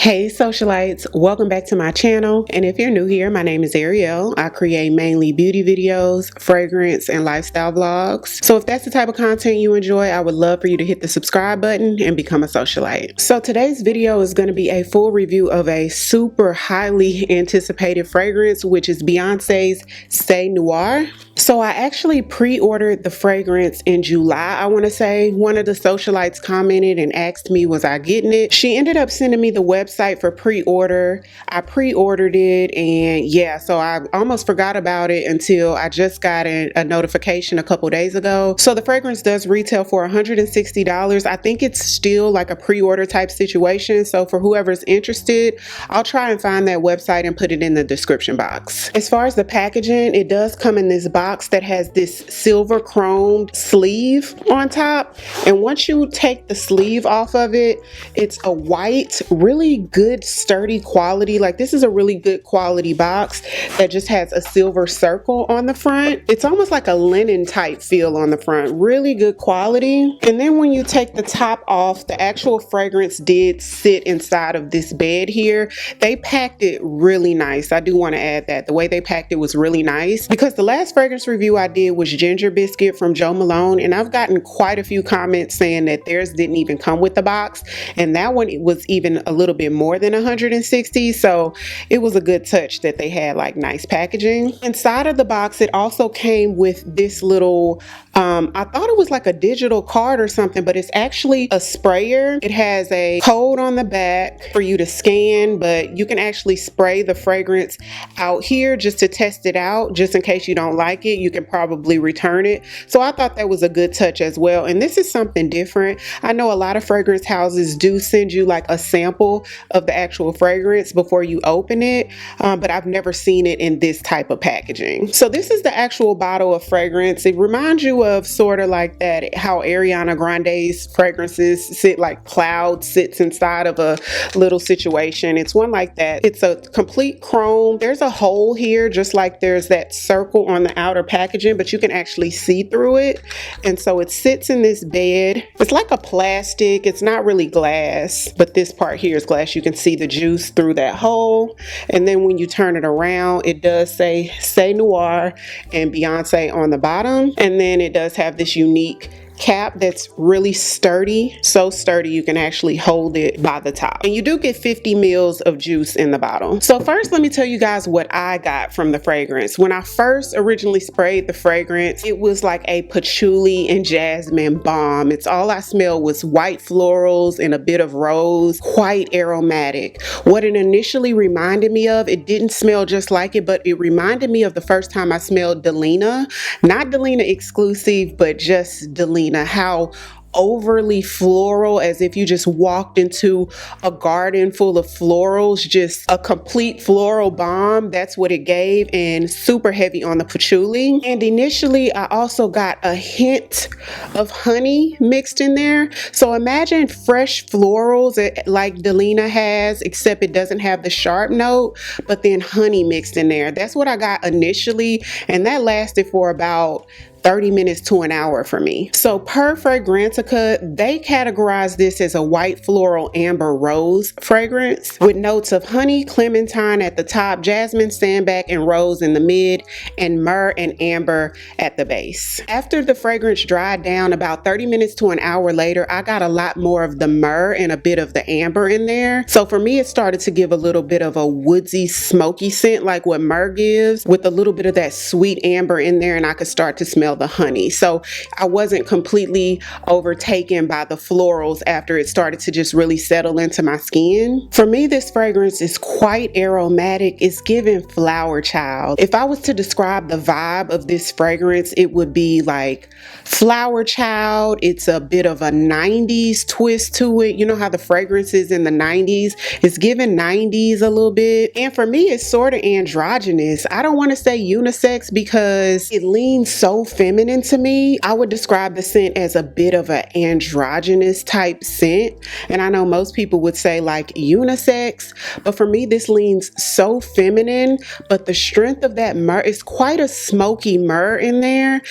Hey socialites, welcome back to my channel. And if you're new here, my name is Ariell. I create mainly beauty videos, fragrance, and lifestyle vlogs. So if that's the type of content you enjoy, I would love for you to hit the subscribe button and become a socialite. So today's video is going to be a full review of a super highly anticipated fragrance, which is Beyonce's Say Noir. So I actually pre-ordered the fragrance in July, I want to say. One of the socialites commented and asked me, was I getting it? She ended up sending me the website for pre-order. I pre-ordered it, and yeah, so I almost forgot about it until I just got a notification a couple days ago. So the fragrance does retail for $160. I think it's still like a pre-order type situation. So for whoever's interested, I'll try and find that website and put it in the description box. As far as the packaging, it does come in this box that has this silver chromed sleeve on top, and once you take the sleeve off of it, it's a white, really good sturdy quality. Like, this is a really good quality box that just has a silver circle on the front. It's almost like a linen type feel on the front, really good quality. And then when you take the top off, the actual fragrance did sit inside of this bed here. They packed it really nice. I do want to add that the way they packed it was really nice, because the last fragrance review I did was Ginger Biscuit from Jo Malone, and I've gotten quite a few comments saying that theirs didn't even come with the box, and that one was even a little bit more than 160. So it was a good touch that they had like nice packaging. Inside of the box, it also came with this little I thought it was like a digital card or something, but it's actually a sprayer. It has a code on the back for you to scan, but you can actually spray the fragrance out here just to test it out, just in case you don't like it. You can probably return it. So I thought that was a good touch as well. And this is something different. I know a lot of fragrance houses do send you like a sample of the actual fragrance before you open it, but I've never seen it in this type of packaging. So this is the actual bottle of fragrance. It reminds you of sort of like that, how Ariana Grande's fragrances sit, like cloud sits inside of a little situation. It's one like that. It's a complete chrome. There's a hole here, just like there's that circle on the outer packaging, but you can actually see through it. And so it sits in this bed. It's like a plastic. It's not really glass, but this part here is glass. You can see the juice through that hole. And then when you turn it around, it does say Noir and Beyonce on the bottom. And then it does have this unique cap that's really sturdy, so sturdy you can actually hold it by the top, and you do get 50 mils of juice in the bottle. So first, let me tell you guys what I got from the fragrance. When I first originally sprayed the fragrance, it was like a patchouli and jasmine bomb. It's all I smelled was white florals and a bit of rose, quite aromatic. What it initially reminded me of, it didn't smell just like it, but it reminded me of the first time I smelled Delina, not Delina exclusive, but just Delina. How overly floral, as if you just walked into a garden full of florals, just a complete floral bomb. That's what it gave, and super heavy on the patchouli. And initially I also got a hint of honey mixed in there. So imagine fresh florals like Delina has, except it doesn't have the sharp note, but then honey mixed in there. That's what I got initially, and that lasted for about 30 minutes to an hour for me. So per Fragrantica, they categorize this as a white floral amber rose fragrance with notes of honey, clementine at the top, jasmine, sandalwood, and rose in the mid, and myrrh and amber at the base. After the fragrance dried down about 30 minutes to an hour later, I got a lot more of the myrrh and a bit of the amber in there. So for me, it started to give a little bit of a woodsy, smoky scent like what myrrh gives, with a little bit of that sweet amber in there, and I could start to smell the honey. So I wasn't completely overtaken by the florals after it started to just really settle into my skin. For me, this fragrance is quite aromatic. It's giving flower child. If I was to describe the vibe of this fragrance, it would be like flower child. It's a bit of a 90s twist to it. You know how the fragrances in the 90s, it's giving 90s a little bit. And for me, it's sort of androgynous. I don't want to say unisex because it leans so feminine to me. I would describe the scent as a bit of an androgynous type scent. And I know most people would say like unisex, but for me, this leans so feminine, but the strength of that myrrh is quite a smoky myrrh in there.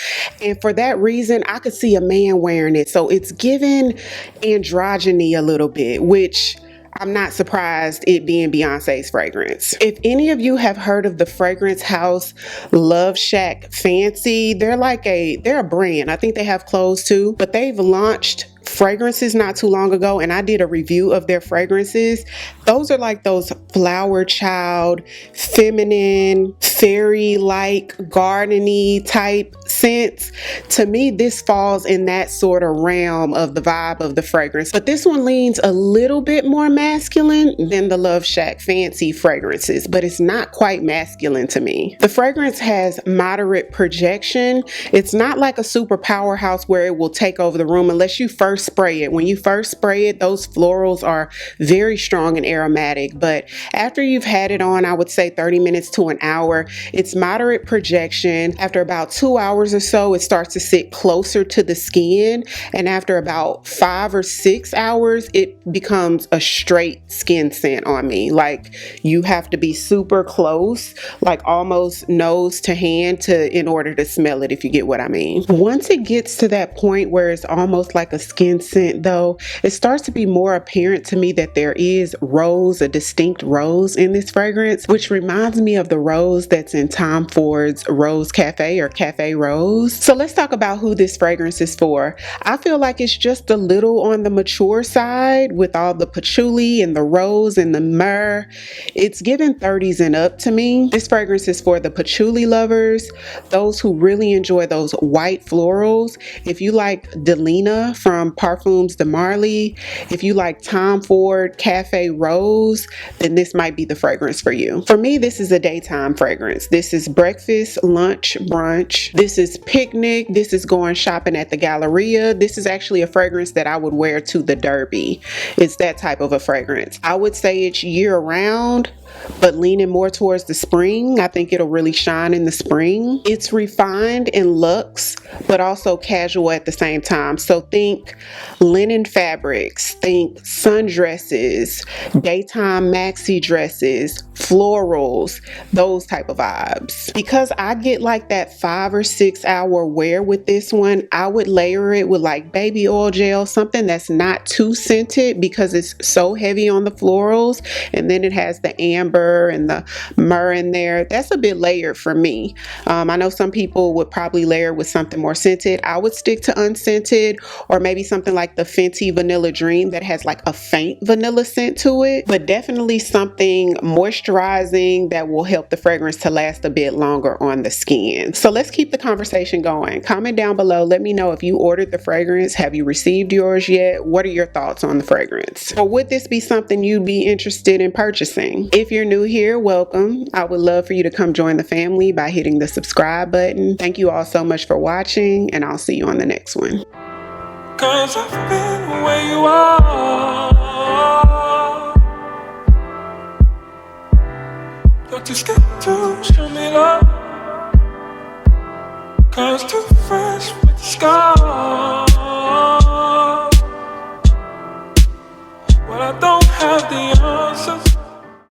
And for that reason, I could see a man wearing it. So it's giving androgyny a little bit, which I'm not surprised it being Beyonce's fragrance. If any of you have heard of the fragrance house Love Shack Fancy, they're a brand. I think they have clothes too, but they've launched fragrances not too long ago, and I did a review of their fragrances. Those are like those flower child, feminine, fairy-like, gardeny type scents. To me, this falls in that sort of realm of the vibe of the fragrance, but this one leans a little bit more masculine than the Love Shack Fancy fragrances, but it's not quite masculine to me. The fragrance has moderate projection. It's not like a super powerhouse where it will take over the room unless you first spray it. When you first spray it, those florals are very strong and aromatic, but after you've had it on, I would say 30 minutes to an hour, it's moderate projection. After about 2 hours or so, it starts to sit closer to the skin, and after about 5 or 6 hours, it becomes a straight skin scent on me. Like, you have to be super close, like almost nose to hand in order to smell it, if you get what I mean. Once it gets to that point where it's almost like a skin scent though, it starts to be more apparent to me that there is rose, a distinct rose in this fragrance, which reminds me of the rose that's in Tom Ford's Rose Cafe or Cafe Rose. So let's talk about who this fragrance is for. I feel like it's just a little on the mature side with all the patchouli and the rose and the myrrh. It's given 30s and up to me. This fragrance is for the patchouli lovers, those who really enjoy those white florals. If you like Delina from Parfums de Marly, if you like Tom Ford Cafe Rose, then this might be the fragrance for you. For me, this is a daytime fragrance. This is breakfast, lunch, brunch. This is picnic. This is going shopping at the Galleria. This is actually a fragrance that I would wear to the Derby. It's that type of a fragrance. I would say it's year round, but leaning more towards the spring. I think it'll really shine in the spring. It's refined and luxe, but also casual at the same time. So think linen fabrics, think sundresses, daytime maxi dresses, florals, those type of vibes. Because I get like that 5 or 6 hour wear with this one, I would layer it with like baby oil gel, something that's not too scented because it's so heavy on the florals, and then it has the amber and the myrrh in there. That's a bit layered for me. I know some people would probably layer with something more scented. I would stick to unscented, or maybe something like the Fenty Vanilla Dream that has like a faint vanilla scent to it, but definitely something moisturizing that will help the fragrance to last a bit longer on the skin. So let's keep the conversation going. Comment down below. Let me know if you ordered the fragrance. Have you received yours yet? What are your thoughts on the fragrance? Or would this be something you'd be interested in purchasing? If you're new here, welcome. I would love for you to come join the family by hitting the subscribe button. Thank you all so much for watching, and I'll see you on the next one. 'Cause I've been where you are. You're too scared to show me love. 'Cause too fresh.